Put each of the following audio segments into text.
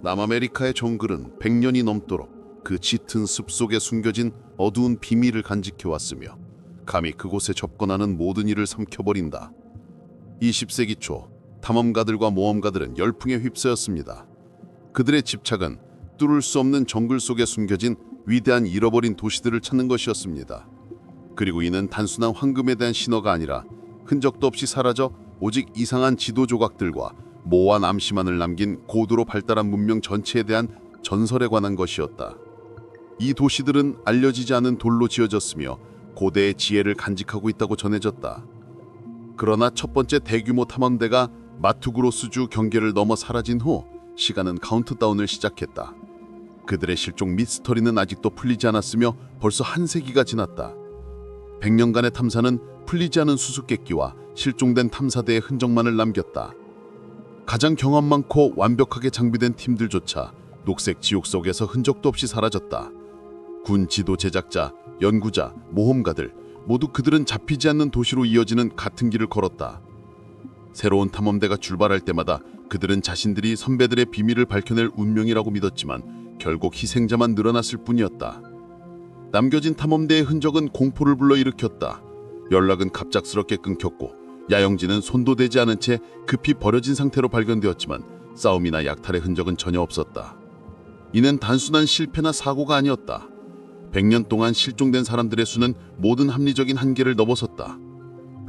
남아메리카의 정글은 100년이 넘도록 그 짙은 숲속에 숨겨진 어두운 비밀을 간직해왔으며 감히 그곳에 접근하는 모든 이를 삼켜버린다. 20세기 초 탐험가들과 모험가들은 열풍에 휩싸였습니다. 그들의 집착은 뚫을 수 없는 정글 속에 숨겨진 위대한 잃어버린 도시들을 찾는 것이었습니다. 그리고 이는 단순한 황금에 대한 신호가 아니라 흔적도 없이 사라져 오직 이상한 지도 조각들과 모호한 암시만을 남긴 고도로 발달한 문명 전체에 대한 전설에 관한 것이었다. 이 도시들은 알려지지 않은 돌로 지어졌으며 고대의 지혜를 간직하고 있다고 전해졌다. 그러나 첫 번째 대규모 탐험대가 마투그로스주 경계를 넘어 사라진 후 시간은 카운트다운을 시작했다. 그들의 실종 미스터리는 아직도 풀리지 않았으며 벌써 한 세기가 지났다. 100년간의 탐사는 풀리지 않은 수수께끼와 실종된 탐사대의 흔적만을 남겼다. 가장 경험 많고 완벽하게 장비된 팀들조차 녹색 지옥 속에서 흔적도 없이 사라졌다. 군 지도 제작자, 연구자, 모험가들 모두 그들은 잡히지 않는 도시로 이어지는 같은 길을 걸었다. 새로운 탐험대가 출발할 때마다 그들은 자신들이 선배들의 비밀을 밝혀낼 운명이라고 믿었지만 결국 희생자만 늘어났을 뿐이었다. 남겨진 탐험대의 흔적은 공포를 불러일으켰다. 연락은 갑작스럽게 끊겼고 야영지는 손도 대지 않은 채 급히 버려진 상태로 발견되었지만 싸움이나 약탈의 흔적은 전혀 없었다. 이는 단순한 실패나 사고가 아니었다. 100년 동안 실종된 사람들의 수는 모든 합리적인 한계를 넘어섰다.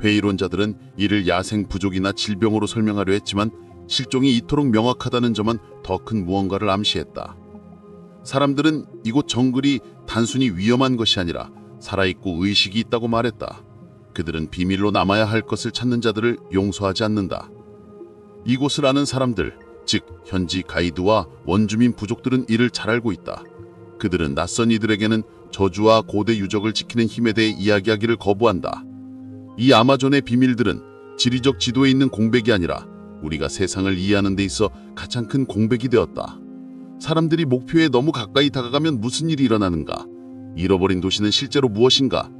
회의론자들은 이를 야생 부족이나 질병으로 설명하려 했지만 실종이 이토록 명확하다는 점은 더 큰 무언가를 암시했다. 사람들은 이곳 정글이 단순히 위험한 것이 아니라 살아있고 의식이 있다고 말했다. 그들은 비밀로 남아야 할 것을 찾는 자들을 용서하지 않는다. 이곳을 아는 사람들, 즉 현지 가이드와 원주민 부족들은 이를 잘 알고 있다. 그들은 낯선 이들에게는 저주와 고대 유적을 지키는 힘에 대해 이야기하기를 거부한다. 이 아마존의 비밀들은 지리적 지도에 있는 공백이 아니라 우리가 세상을 이해하는 데 있어 가장 큰 공백이 되었다. 사람들이 목표에 너무 가까이 다가가면 무슨 일이 일어나는가? 잃어버린 도시는 실제로 무엇인가?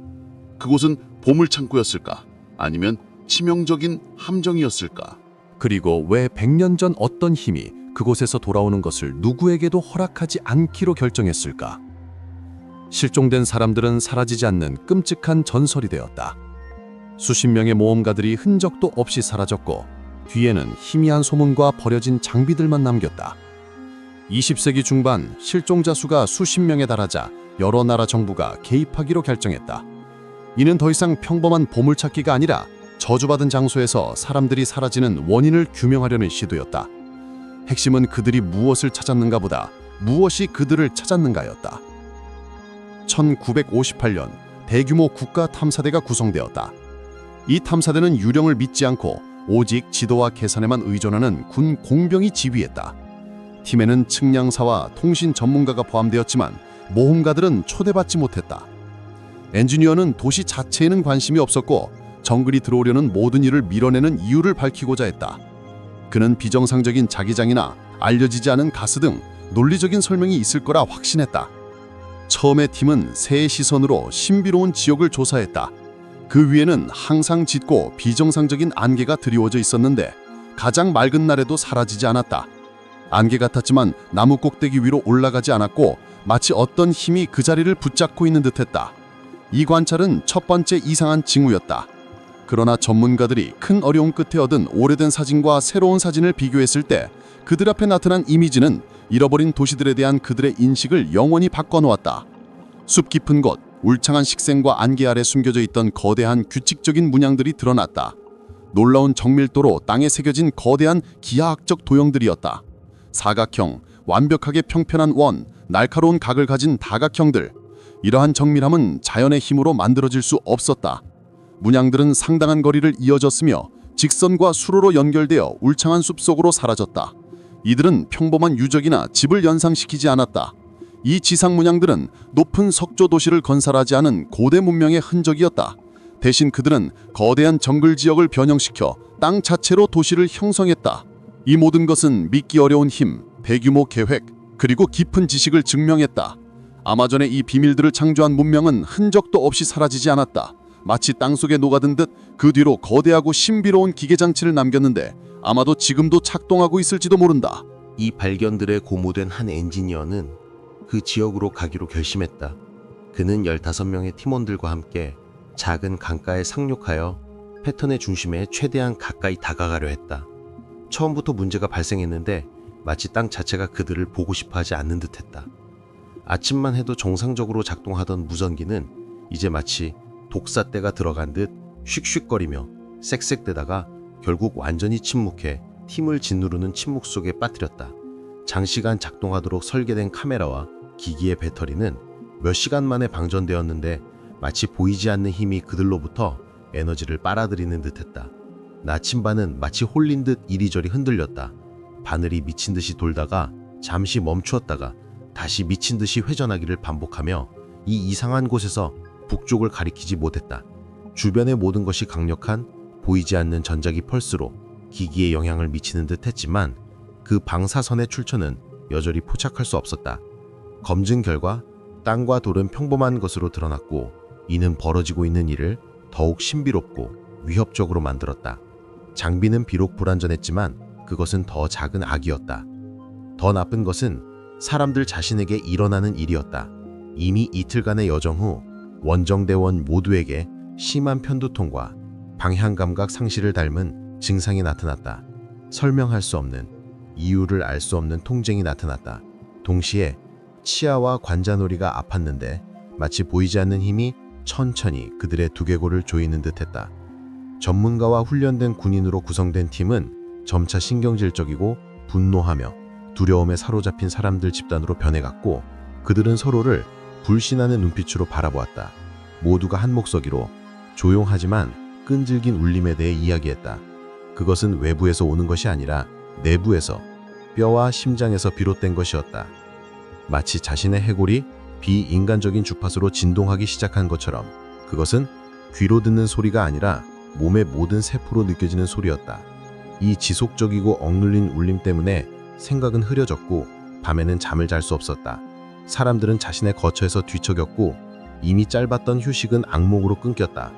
그곳은 보물창고였을까? 아니면 치명적인 함정이었을까? 그리고 왜 100년 전 어떤 힘이 그곳에서 돌아오는 것을 누구에게도 허락하지 않기로 결정했을까? 실종된 사람들은 사라지지 않는 끔찍한 전설이 되었다. 수십 명의 모험가들이 흔적도 없이 사라졌고 뒤에는 희미한 소문과 버려진 장비들만 남겼다. 20세기 중반 실종자 수가 수십 명에 달하자 여러 나라 정부가 개입하기로 결정했다. 이는 더 이상 평범한 보물찾기가 아니라 저주받은 장소에서 사람들이 사라지는 원인을 규명하려는 시도였다. 핵심은 그들이 무엇을 찾았는가 보다 무엇이 그들을 찾았는가였다. 1958년 대규모 국가 탐사대가 구성되었다. 이 탐사대는 유령을 믿지 않고 오직 지도와 계산에만 의존하는 군 공병이 지휘했다. 팀에는 측량사와 통신 전문가가 포함되었지만 모험가들은 초대받지 못했다. 엔지니어는 도시 자체에는 관심이 없었고 정글이 들어오려는 모든 일을 밀어내는 이유를 밝히고자 했다. 그는 비정상적인 자기장이나 알려지지 않은 가스 등 논리적인 설명이 있을 거라 확신했다. 처음에 팀은 새의 시선으로 신비로운 지역을 조사했다. 그 위에는 항상 짙고 비정상적인 안개가 드리워져 있었는데 가장 맑은 날에도 사라지지 않았다. 안개 같았지만 나무 꼭대기 위로 올라가지 않았고 마치 어떤 힘이 그 자리를 붙잡고 있는 듯했다. 이 관찰은 첫 번째 이상한 징후였다. 그러나 전문가들이 큰 어려움 끝에 얻은 오래된 사진과 새로운 사진을 비교했을 때 그들 앞에 나타난 이미지는 잃어버린 도시들에 대한 그들의 인식을 영원히 바꿔놓았다. 숲 깊은 곳, 울창한 식생과 안개 아래 숨겨져 있던 거대한 규칙적인 문양들이 드러났다. 놀라운 정밀도로 땅에 새겨진 거대한 기하학적 도형들이었다. 사각형, 완벽하게 평편한 원, 날카로운 각을 가진 다각형들. 이러한 정밀함은 자연의 힘으로 만들어질 수 없었다. 문양들은 상당한 거리를 이어졌으며 직선과 수로로 연결되어 울창한 숲속으로 사라졌다. 이들은 평범한 유적이나 집을 연상시키지 않았다. 이 지상 문양들은 높은 석조 도시를 건설하지 않은 고대 문명의 흔적이었다. 대신 그들은 거대한 정글 지역을 변형시켜 땅 자체로 도시를 형성했다. 이 모든 것은 믿기 어려운 힘, 대규모 계획, 그리고 깊은 지식을 증명했다. 아마존의 이 비밀들을 창조한 문명은 흔적도 없이 사라지지 않았다. 마치 땅속에 녹아든 듯 그 뒤로 거대하고 신비로운 기계장치를 남겼는데 아마도 지금도 작동하고 있을지도 모른다. 이 발견들에 고무된 한 엔지니어는 그 지역으로 가기로 결심했다. 그는 15명의 팀원들과 함께 작은 강가에 상륙하여 패턴의 중심에 최대한 가까이 다가가려 했다. 처음부터 문제가 발생했는데 마치 땅 자체가 그들을 보고 싶어 하지 않는 듯했다. 아침만 해도 정상적으로 작동하던 무전기는 이제 마치 독사떼가 들어간 듯 슉슉거리며 쌕쌕대다가 결국 완전히 침묵해 팀을 짓누르는 침묵 속에 빠뜨렸다. 장시간 작동하도록 설계된 카메라와 기기의 배터리는 몇 시간 만에 방전되었는데 마치 보이지 않는 힘이 그들로부터 에너지를 빨아들이는 듯했다. 나침반은 마치 홀린 듯 이리저리 흔들렸다. 바늘이 미친 듯이 돌다가 잠시 멈추었다가 다시 미친 듯이 회전하기를 반복하며 이 이상한 곳에서 북쪽을 가리키지 못했다. 주변의 모든 것이 강력한 보이지 않는 전자기 펄스로 기기에 영향을 미치는 듯 했지만 그 방사선의 출처는 여전히 포착할 수 없었다. 검증 결과 땅과 돌은 평범한 것으로 드러났고 이는 벌어지고 있는 일을 더욱 신비롭고 위협적으로 만들었다. 장비는 비록 불완전했지만 그것은 더 작은 악이었다. 더 나쁜 것은 사람들 자신에게 일어나는 일이었다. 이미 이틀간의 여정 후 원정대원 모두에게 심한 편두통과 방향감각 상실을 닮은 증상이 나타났다. 설명할 수 없는, 이유를 알 수 없는 통증이 나타났다. 동시에 치아와 관자놀이가 아팠는데 마치 보이지 않는 힘이 천천히 그들의 두개골을 조이는 듯했다. 전문가와 훈련된 군인으로 구성된 팀은 점차 신경질적이고 분노하며 두려움에 사로잡힌 사람들 집단으로 변해갔고 그들은 서로를 불신하는 눈빛으로 바라보았다. 모두가 한 목소리로 조용하지만 끈질긴 울림에 대해 이야기했다. 그것은 외부에서 오는 것이 아니라 내부에서, 뼈와 심장에서 비롯된 것이었다. 마치 자신의 해골이 비인간적인 주파수로 진동하기 시작한 것처럼 그것은 귀로 듣는 소리가 아니라 몸의 모든 세포로 느껴지는 소리였다. 이 지속적이고 억눌린 울림 때문에 생각은 흐려졌고 밤에는 잠을 잘 수 없었다. 사람들은 자신의 거처에서 뒤척였고 이미 짧았던 휴식은 악몽으로 끊겼다.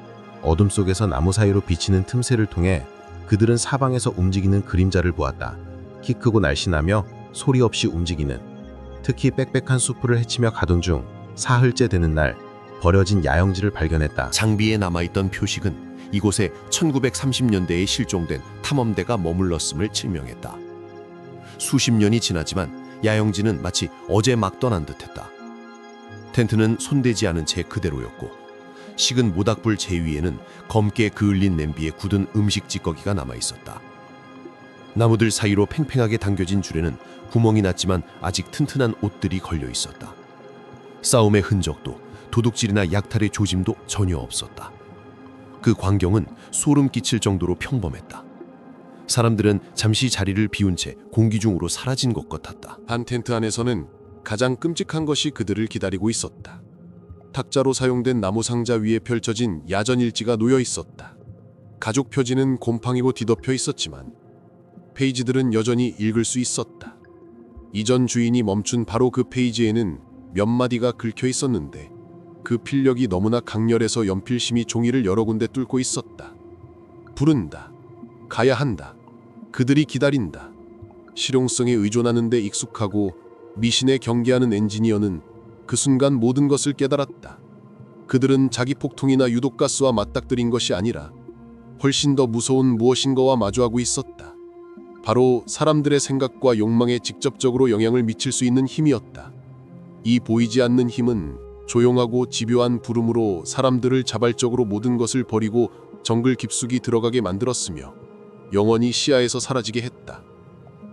어둠 속에서 나무 사이로 비치는 틈새를 통해 그들은 사방에서 움직이는 그림자를 보았다. 키 크고 날씬하며 소리 없이 움직이는, 특히 빽빽한 수풀을 헤치며 가던 중 사흘째 되는 날 버려진 야영지를 발견했다. 장비에 남아있던 표식은 이곳에 1930년대에 실종된 탐험대가 머물렀음을 증명했다. 수십 년이 지나지만 야영지는 마치 어제 막 떠난 듯했다. 텐트는 손대지 않은 채 그대로였고 식은 모닥불 제위에는 검게 그을린 냄비에 굳은 음식 찌꺼기가 남아있었다. 나무들 사이로 팽팽하게 당겨진 줄에는 구멍이 났지만 아직 튼튼한 옷들이 걸려있었다. 싸움의 흔적도 도둑질이나 약탈의 조짐도 전혀 없었다. 그 광경은 소름 끼칠 정도로 평범했다. 사람들은 잠시 자리를 비운 채 공기 중으로 사라진 것 같았다. 한 텐트 안에서는 가장 끔찍한 것이 그들을 기다리고 있었다. 탁자로 사용된 나무 상자 위에 펼쳐진 야전 일지가 놓여 있었다. 가족 표지는 곰팡이로 뒤덮여 있었지만 페이지들은 여전히 읽을 수 있었다. 이전 주인이 멈춘 바로 그 페이지에는 몇 마디가 긁혀 있었는데 그 필력이 너무나 강렬해서 연필심이 종이를 여러 군데 뚫고 있었다. 부른다. 가야 한다. 그들이 기다린다. 실용성에 의존하는 데 익숙하고 미신에 경계하는 엔지니어는 그 순간 모든 것을 깨달았다. 그들은 자기 폭통이나 유독가스와 맞닥뜨린 것이 아니라 훨씬 더 무서운 무엇인가와 마주하고 있었다. 바로 사람들의 생각과 욕망에 직접적으로 영향을 미칠 수 있는 힘이었다. 이 보이지 않는 힘은 조용하고 집요한 부름으로 사람들을 자발적으로 모든 것을 버리고 정글 깊숙이 들어가게 만들었으며 영원히 시야에서 사라지게 했다.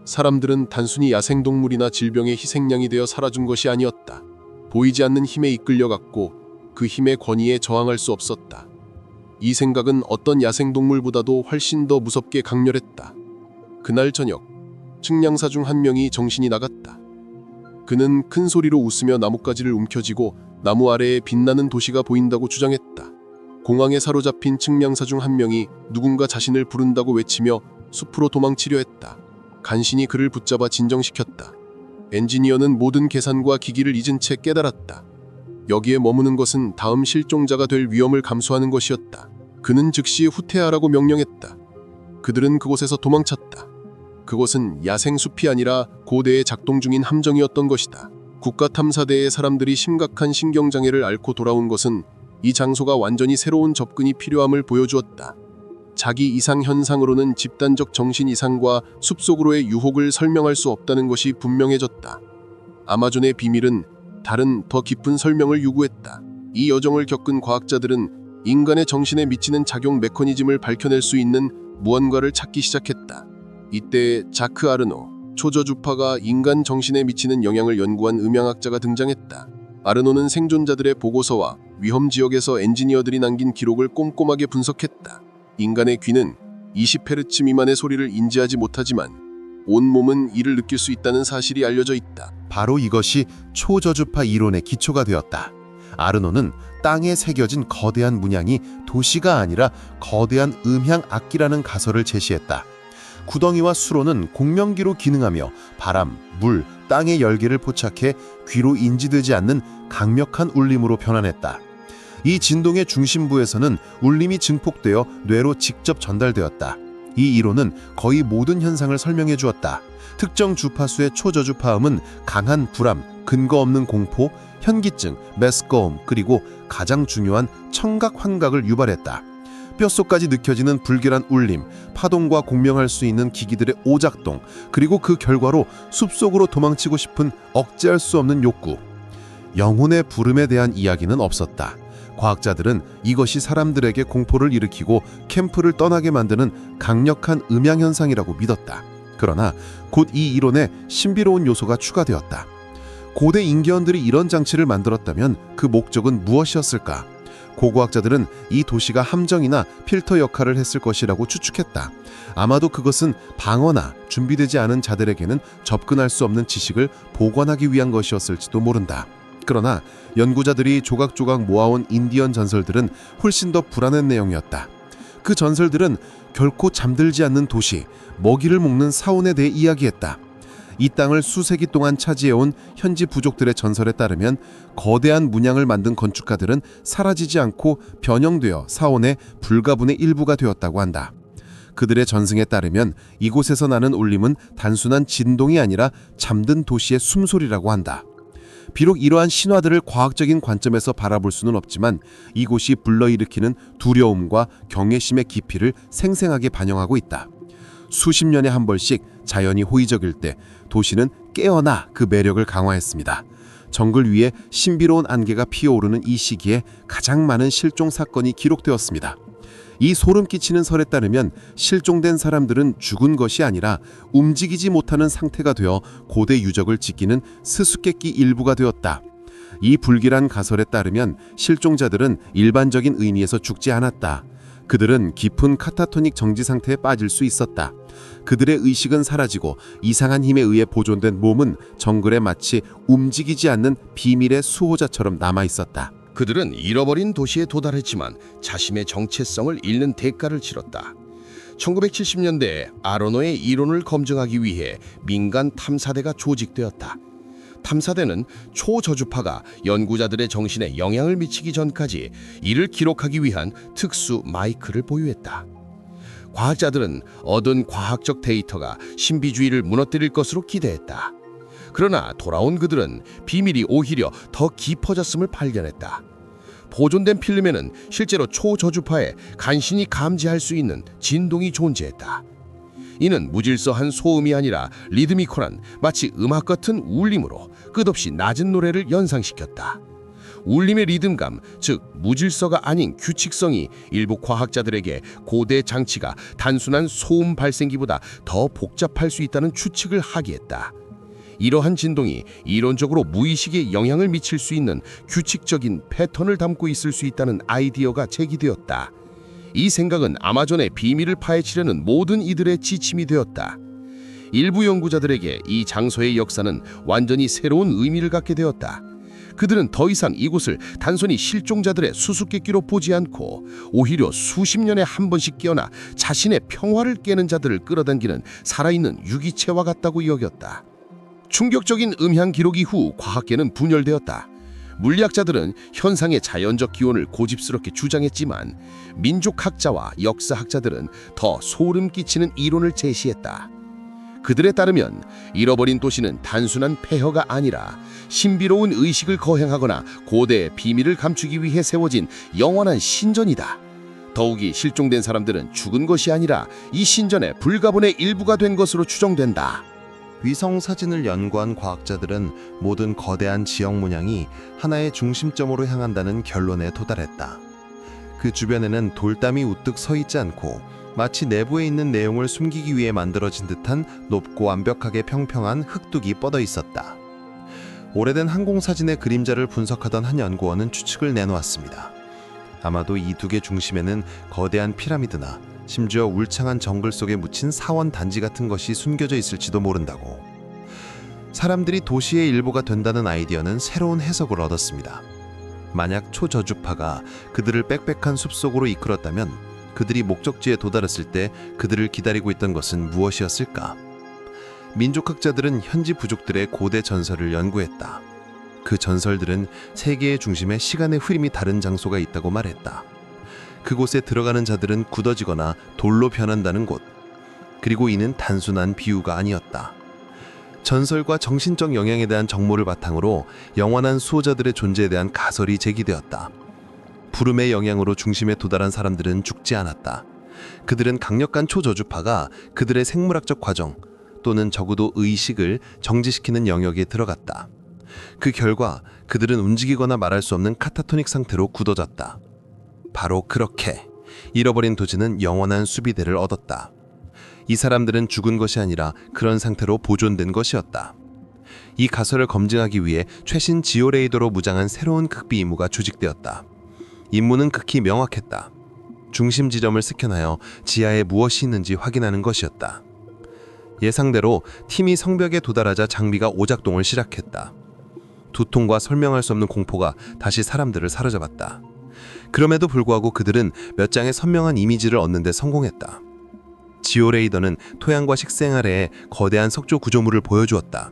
사람들은 단순히 야생동물이나 질병의 희생양이 되어 살아준 것이 아니었다. 보이지 않는 힘에 이끌려갔고 그 힘의 권위에 저항할 수 없었다. 이 생각은 어떤 야생동물보다도 훨씬 더 무섭게 강렬했다. 그날 저녁, 측량사 중 한 명이 정신이 나갔다. 그는 큰 소리로 웃으며 나뭇가지를 움켜쥐고 나무 아래에 빛나는 도시가 보인다고 주장했다. 공황에 사로잡힌 측량사 중 한 명이 누군가 자신을 부른다고 외치며 숲으로 도망치려 했다. 간신히 그를 붙잡아 진정시켰다. 엔지니어는 모든 계산과 기기를 잊은 채 깨달았다. 여기에 머무는 것은 다음 실종자가 될 위험을 감수하는 것이었다. 그는 즉시 후퇴하라고 명령했다. 그들은 그곳에서 도망쳤다. 그곳은 야생숲이 아니라 고대에 작동 중인 함정이었던 것이다. 국가탐사대의 사람들이 심각한 신경장애를 앓고 돌아온 것은 이 장소가 완전히 새로운 접근이 필요함을 보여주었다. 자기 이상 현상으로는 집단적 정신 이상과 숲속으로의 유혹을 설명할 수 없다는 것이 분명해졌다. 아마존의 비밀은 다른 더 깊은 설명을 요구했다. 이 여정을 겪은 과학자들은 인간의 정신에 미치는 작용 메커니즘을 밝혀낼 수 있는 무언가를 찾기 시작했다. 이때 자크 아르노, 초저주파가 인간 정신에 미치는 영향을 연구한 음향학자가 등장했다. 아르노는 생존자들의 보고서와 위험 지역에서 엔지니어들이 남긴 기록을 꼼꼼하게 분석했다. 인간의 귀는 20헤르츠 미만의 소리를 인지하지 못하지만 온몸은 이를 느낄 수 있다는 사실이 알려져 있다. 바로 이것이 초저주파 이론의 기초가 되었다. 아르노는 땅에 새겨진 거대한 문양이 도시가 아니라 거대한 음향 악기라는 가설을 제시했다. 구덩이와 수로는 공명기로 기능하며 바람, 물, 땅의 열기를 포착해 귀로 인지되지 않는 강력한 울림으로 변환했다. 이 진동의 중심부에서는 울림이 증폭되어 뇌로 직접 전달되었다. 이 이론은 거의 모든 현상을 설명해 주었다. 특정 주파수의 초저주파음은 강한 불암, 근거 없는 공포, 현기증, 메스꺼움, 그리고 가장 중요한 청각 환각을 유발했다. 뼛속까지 느껴지는 불길한 울림, 파동과 공명할 수 있는 기기들의 오작동, 그리고 그 결과로 숲속으로 도망치고 싶은 억제할 수 없는 욕구. 영혼의 부름에 대한 이야기는 없었다. 과학자들은 이것이 사람들에게 공포를 일으키고 캠프를 떠나게 만드는 강력한 음향 현상이라고 믿었다. 그러나 곧 이 이론에 신비로운 요소가 추가되었다. 고대 인기언들이 이런 장치를 만들었다면 그 목적은 무엇이었을까? 고고학자들은 이 도시가 함정이나 필터 역할을 했을 것이라고 추측했다. 아마도 그것은 방어나 준비되지 않은 자들에게는 접근할 수 없는 지식을 보관하기 위한 것이었을지도 모른다. 그러나 연구자들이 조각조각 모아온 인디언 전설들은 훨씬 더 불안한 내용이었다. 그 전설들은 결코 잠들지 않는 도시, 먹이를 먹는 사원에 대해 이야기했다. 이 땅을 수세기 동안 차지해온 현지 부족들의 전설에 따르면 거대한 문양을 만든 건축가들은 사라지지 않고 변형되어 사원의 불가분의 일부가 되었다고 한다. 그들의 전승에 따르면 이곳에서 나는 울림은 단순한 진동이 아니라 잠든 도시의 숨소리라고 한다. 비록 이러한 신화들을 과학적인 관점에서 바라볼 수는 없지만 이곳이 불러일으키는 두려움과 경외심의 깊이를 생생하게 반영하고 있다. 수십 년에 한 번씩 자연이 호의적일 때 도시는 깨어나 그 매력을 강화했습니다. 정글 위에 신비로운 안개가 피어오르는 이 시기에 가장 많은 실종 사건이 기록되었습니다. 이 소름 끼치는 설에 따르면 실종된 사람들은 죽은 것이 아니라 움직이지 못하는 상태가 되어 고대 유적을 지키는 스수께끼 일부가 되었다. 이 불길한 가설에 따르면 실종자들은 일반적인 의미에서 죽지 않았다. 그들은 깊은 카타토닉 정지 상태에 빠질 수 있었다. 그들의 의식은 사라지고 이상한 힘에 의해 보존된 몸은 정글에 마치 움직이지 않는 비밀의 수호자처럼 남아 있었다. 그들은 잃어버린 도시에 도달했지만 자신의 정체성을 잃는 대가를 치렀다. 1970년대에 아르노의 이론을 검증하기 위해 민간 탐사대가 조직되었다. 탐사대는 초저주파가 연구자들의 정신에 영향을 미치기 전까지 이를 기록하기 위한 특수 마이크를 보유했다. 과학자들은 얻은 과학적 데이터가 신비주의를 무너뜨릴 것으로 기대했다. 그러나 돌아온 그들은 비밀이 오히려 더 깊어졌음을 발견했다. 보존된 필름에는 실제로 초저주파에 간신히 감지할 수 있는 진동이 존재했다. 이는 무질서한 소음이 아니라 리드미컬한 마치 음악 같은 울림으로 끝없이 낮은 노래를 연상시켰다. 울림의 리듬감, 즉 무질서가 아닌 규칙성이 일부 과학자들에게 고대 장치가 단순한 소음 발생기보다 더 복잡할 수 있다는 추측을 하게 했다. 이러한 진동이 이론적으로 무의식에 영향을 미칠 수 있는 규칙적인 패턴을 담고 있을 수 있다는 아이디어가 제기되었다. 이 생각은 아마존의 비밀을 파헤치려는 모든 이들의 지침이 되었다. 일부 연구자들에게 이 장소의 역사는 완전히 새로운 의미를 갖게 되었다. 그들은 더 이상 이곳을 단순히 실종자들의 수수께끼로 보지 않고 오히려 수십 년에 한 번씩 깨어나 자신의 평화를 깨는 자들을 끌어당기는 살아있는 유기체와 같다고 여겼다. 충격적인 음향 기록 이후 과학계는 분열되었다. 물리학자들은 현상의 자연적 기원을 고집스럽게 주장했지만 민족학자와 역사학자들은 더 소름 끼치는 이론을 제시했다. 그들에 따르면 잃어버린 도시는 단순한 폐허가 아니라 신비로운 의식을 거행하거나 고대의 비밀을 감추기 위해 세워진 영원한 신전이다. 더욱이 실종된 사람들은 죽은 것이 아니라 이 신전의 불가분의 일부가 된 것으로 추정된다. 위성 사진을 연구한 과학자들은 모든 거대한 지역 문양이 하나의 중심점으로 향한다는 결론에 도달했다. 그 주변에는 돌담이 우뚝 서 있지 않고 마치 내부에 있는 내용을 숨기기 위해 만들어진 듯한 높고 완벽하게 평평한 흙둑이 뻗어 있었다. 오래된 항공사진의 그림자를 분석하던 한 연구원은 추측을 내놓았습니다. 아마도 이 두 개 중심에는 거대한 피라미드나 심지어 울창한 정글 속에 묻힌 사원 단지 같은 것이 숨겨져 있을지도 모른다고. 사람들이 도시의 일부가 된다는 아이디어는 새로운 해석을 얻었습니다. 만약 초저주파가 그들을 빽빽한 숲속으로 이끌었다면 그들이 목적지에 도달했을 때 그들을 기다리고 있던 것은 무엇이었을까? 민족학자들은 현지 부족들의 고대 전설을 연구했다. 그 전설들은 세계의 중심에 시간의 흐름이 다른 장소가 있다고 말했다. 그곳에 들어가는 자들은 굳어지거나 돌로 변한다는 곳. 그리고 이는 단순한 비유가 아니었다. 전설과 정신적 영향에 대한 정보를 바탕으로 영원한 수호자들의 존재에 대한 가설이 제기되었다. 부름의 영향으로 중심에 도달한 사람들은 죽지 않았다. 그들은 강력한 초저주파가 그들의 생물학적 과정 또는 적어도 의식을 정지시키는 영역에 들어갔다. 그 결과 그들은 움직이거나 말할 수 없는 카타토닉 상태로 굳어졌다. 바로 그렇게 잃어버린 도시는 영원한 수비대를 얻었다. 이 사람들은 죽은 것이 아니라 그런 상태로 보존된 것이었다. 이 가설을 검증하기 위해 최신 지오레이더로 무장한 새로운 극비 임무가 조직되었다. 임무는 극히 명확했다. 중심 지점을 스캔하여 지하에 무엇이 있는지 확인하는 것이었다. 예상대로 팀이 성벽에 도달하자 장비가 오작동을 시작했다. 두통과 설명할 수 없는 공포가 다시 사람들을 사로잡았다. 그럼에도 불구하고 그들은 몇 장의 선명한 이미지를 얻는 데 성공했다. 지오레이더는 토양과 식생아래의 거대한 석조 구조물을 보여주었다.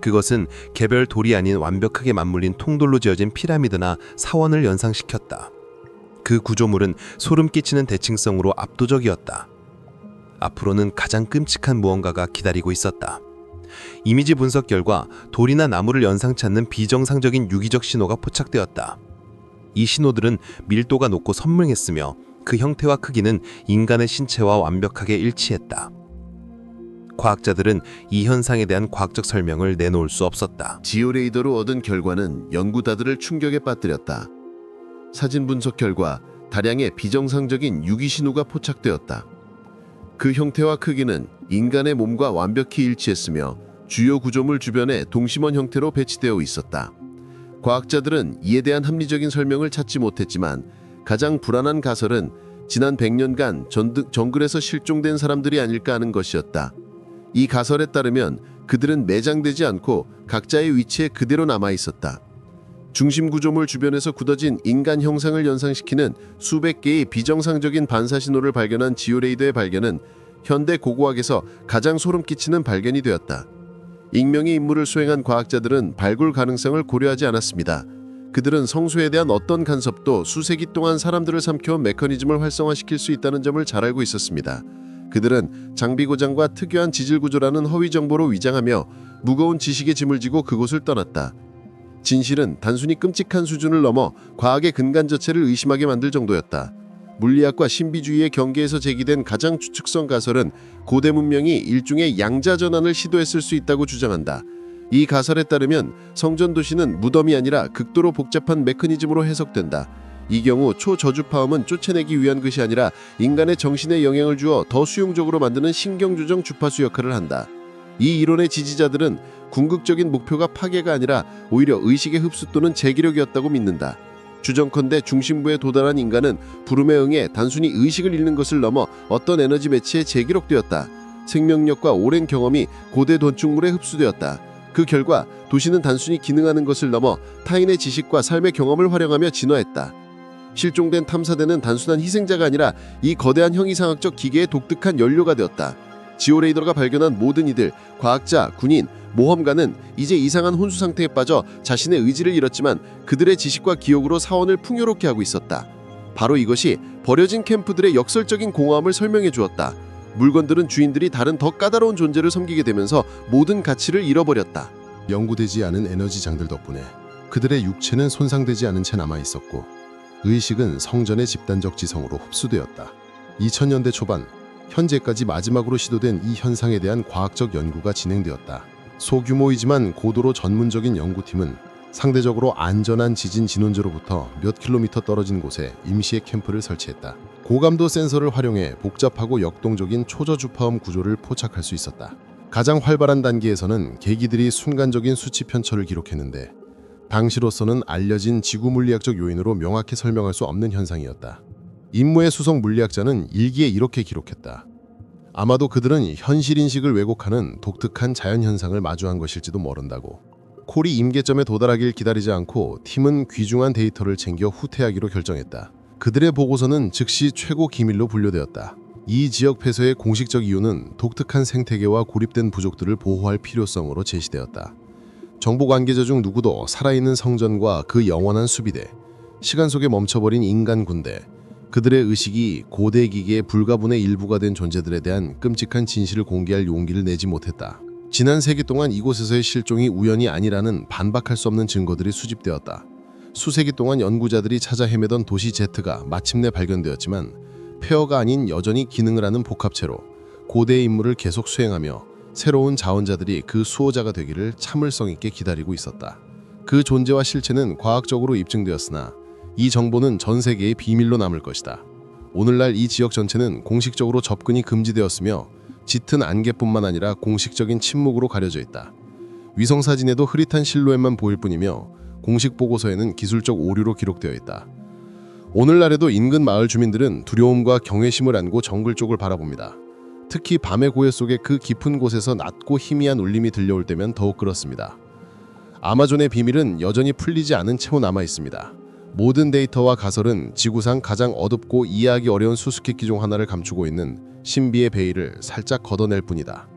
그것은 개별 돌이 아닌 완벽하게 맞물린 통돌로 지어진 피라미드나 사원을 연상시켰다. 그 구조물은 소름 끼치는 대칭성으로 압도적이었다. 앞으로는 가장 끔찍한 무언가가 기다리고 있었다. 이미지 분석 결과 돌이나 나무를 연상치 않는 비정상적인 유기적 신호가 포착되었다. 이 신호들은 밀도가 높고 선명했으며 그 형태와 크기는 인간의 신체와 완벽하게 일치했다. 과학자들은 이 현상에 대한 과학적 설명을 내놓을 수 없었다. 지오레이더로 얻은 결과는 연구자들을 충격에 빠뜨렸다. 사진 분석 결과 다량의 비정상적인 유기 신호가 포착되었다. 그 형태와 크기는 인간의 몸과 완벽히 일치했으며 주요 구조물 주변에 동심원 형태로 배치되어 있었다. 과학자들은 이에 대한 합리적인 설명을 찾지 못했지만 가장 불안한 가설은 지난 100년간 정글에서 실종된 사람들이 아닐까 하는 것이었다. 이 가설에 따르면 그들은 매장되지 않고 각자의 위치에 그대로 남아 있었다. 중심 구조물 주변에서 굳어진 인간 형상을 연상시키는 수백 개의 비정상적인 반사 신호를 발견한 지오레이더의 발견은 현대 고고학에서 가장 소름 끼치는 발견이 되었다. 익명의 임무를 수행한 과학자들은 발굴 가능성을 고려하지 않았습니다. 그들은 성소에 대한 어떤 간섭도 수세기 동안 사람들을 삼켜온 메커니즘을 활성화시킬 수 있다는 점을 잘 알고 있었습니다. 그들은 장비 고장과 특유한 지질 구조라는 허위 정보로 위장하며 무거운 지식의 짐을 지고 그곳을 떠났다. 진실은 단순히 끔찍한 수준을 넘어 과학의 근간 자체를 의심하게 만들 정도였다. 물리학과 신비주의의 경계에서 제기된 가장 추측성 가설은 고대 문명이 일종의 양자 전환을 시도했을 수 있다고 주장한다. 이 가설에 따르면 성전 도시는 무덤이 아니라 극도로 복잡한 메커니즘으로 해석된다. 이 경우 초저주파음은 쫓아내기 위한 것이 아니라 인간의 정신에 영향을 주어 더 수용적으로 만드는 신경조정 주파수 역할을 한다. 이 이론의 지지자들은 궁극적인 목표가 파괴가 아니라 오히려 의식의 흡수 또는 재기력이었다고 믿는다. 주정컨대 중심부에 도달한 인간은 부름에 응해 단순히 의식을 잃는 것을 넘어 어떤 에너지 매치에 재기록되었다. 생명력과 오랜 경험이 고대 돈충물에 흡수되었다. 그 결과 도시는 단순히 기능하는 것을 넘어 타인의 지식과 삶의 경험을 활용하며 진화했다. 실종된 탐사대는 단순한 희생자가 아니라 이 거대한 형이상학적 기계의 독특한 연료가 되었다. 지오레이더가 발견한 모든 이들, 과학자, 군인, 모험가는 이제 이상한 혼수 상태에 빠져 자신의 의지를 잃었지만 그들의 지식과 기억으로 사원을 풍요롭게 하고 있었다. 바로 이것이 버려진 캠프들의 역설적인 공허함을 설명해 주었다. 물건들은 주인들이 다른 더 까다로운 존재를 섬기게 되면서 모든 가치를 잃어버렸다. 연구되지 않은 에너지장들 덕분에 그들의 육체는 손상되지 않은 채 남아 있었고 의식은 성전의 집단적 지성으로 흡수되었다. 2000년대 초반 현재까지 마지막으로 시도된 이 현상에 대한 과학적 연구가 진행되었다. 소규모이지만 고도로 전문적인 연구팀은 상대적으로 안전한 지진 진원지로부터 몇 킬로미터 떨어진 곳에 임시의 캠프를 설치했다. 고감도 센서를 활용해 복잡하고 역동적인 초저주파음 구조를 포착할 수 있었다. 가장 활발한 단계에서는 계기들이 순간적인 수치 편처를 기록했는데 당시로서는 알려진 지구 물리학적 요인으로 명확히 설명할 수 없는 현상이었다. 임무의 수석 물리학자는 일기에 이렇게 기록했다. 아마도 그들은 현실 인식을 왜곡하는 독특한 자연현상을 마주한 것일지도 모른다고. 콜이 임계점에 도달하길 기다리지 않고 팀은 귀중한 데이터를 챙겨 후퇴하기로 결정했다. 그들의 보고서는 즉시 최고 기밀로 분류되었다. 이 지역 폐쇄의 공식적 이유는 독특한 생태계와 고립된 부족들을 보호할 필요성으로 제시되었다. 정보 관계자 중 누구도 살아있는 성전과 그 영원한 수비대, 시간 속에 멈춰버린 인간 군대, 그들의 의식이 고대 기계의 불가분의 일부가 된 존재들에 대한 끔찍한 진실을 공개할 용기를 내지 못했다. 지난 세기 동안 이곳에서의 실종이 우연이 아니라는 반박할 수 없는 증거들이 수집되었다. 수세기 동안 연구자들이 찾아 헤매던 도시 Z가 마침내 발견되었지만 폐허가 아닌 여전히 기능을 하는 복합체로 고대의 임무를 계속 수행하며 새로운 자원자들이 그 수호자가 되기를 참을성 있게 기다리고 있었다. 그 존재와 실체는 과학적으로 입증되었으나 이 정보는 전 세계의 비밀로 남을 것이다. 오늘날 이 지역 전체는 공식적으로 접근이 금지되었으며 짙은 안개뿐만 아니라 공식적인 침묵으로 가려져 있다. 위성사진에도 흐릿한 실루엣만 보일 뿐이며 공식 보고서에는 기술적 오류로 기록되어 있다. 오늘날에도 인근 마을 주민들은 두려움과 경외심을 안고 정글 쪽을 바라봅니다. 특히 밤의 고요 속에 그 깊은 곳에서 낮고 희미한 울림이 들려올 때면 더욱 그렇습니다. 아마존의 비밀은 여전히 풀리지 않은 채로 남아 있습니다. 모든 데이터와 가설은 지구상 가장 어둡고 이해하기 어려운 수수께끼 중 하나를 감추고 있는 신비의 베일을 살짝 걷어낼 뿐이다.